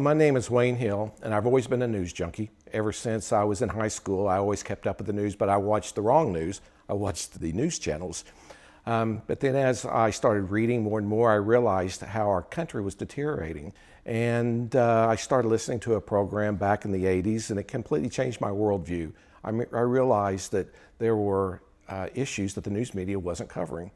My name is Wayne Hill, and I've always been a news junkie. Ever since I was in high school, I always kept up with the news, but I watched the wrong news. I watched the news channels. But then as I started reading more and more, I realized how our country was deteriorating. And I started listening to a program back in the 80s, and it completely changed my worldview. I realized that there were issues that the news media wasn't covering.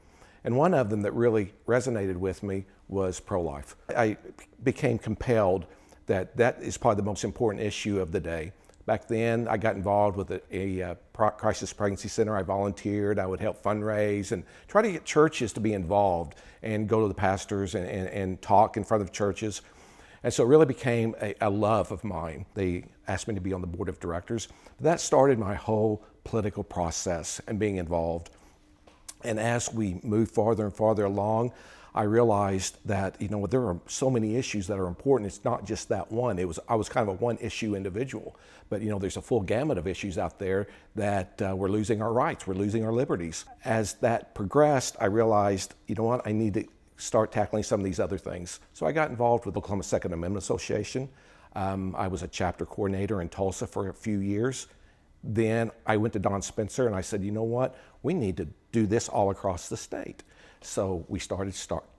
And one of them that really resonated with me was pro-life. I became compelled that is probably the most important issue of the day. Back then, I got involved with a crisis pregnancy center. I volunteered. I would help fundraise and try to get churches to be involved and go to the pastors and talk in front of churches. And so it really became a love of mine. They asked me to be on the board of directors. That started my whole political process and being involved. And as we moved farther and farther along, I realized that, there are so many issues that are important. It's not just that one. I was kind of a one-issue individual. But, there's a full gamut of issues out there that we're losing our rights, we're losing our liberties. As that progressed, I realized, I need to start tackling some of these other things. So I got involved with the Oklahoma Second Amendment Association. I was a chapter coordinator in Tulsa for a few years. Then I went to Don Spencer and I said, we need to do this all across the state. So we started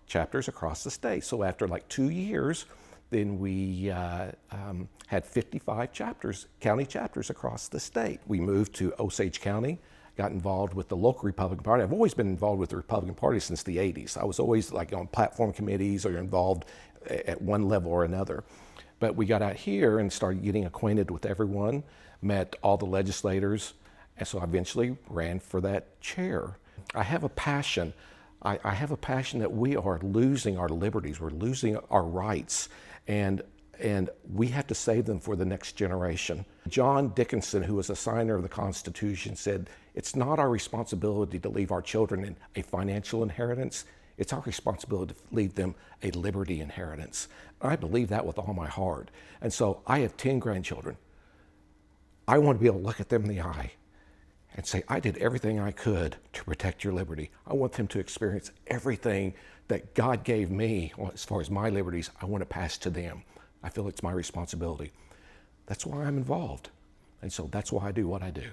chapters across the state. So after like 2 years, then we had 55 chapters, county chapters across the state. We moved to Osage County, got involved with the local Republican Party. I've always been involved with the Republican Party since the 80s. I was always like on platform committees or involved at one level or another. But we got out here and started getting acquainted with everyone, met all the legislators, and so I eventually ran for that chair. I have a passion. I have a passion that we are losing our liberties, we're losing our rights, and we have to save them for the next generation. John Dickinson, who was a signer of the Constitution, said, it's not our responsibility to leave our children a financial inheritance, it's our responsibility to leave them a liberty inheritance. I believe that with all my heart. And so I have 10 grandchildren. I want to be able to look at them in the eye and say, I did everything I could to protect your liberty. I want them to experience everything that God gave me as far as my liberties. I want to pass to them. I feel it's my responsibility. That's why I'm involved. And so that's why I do what I do.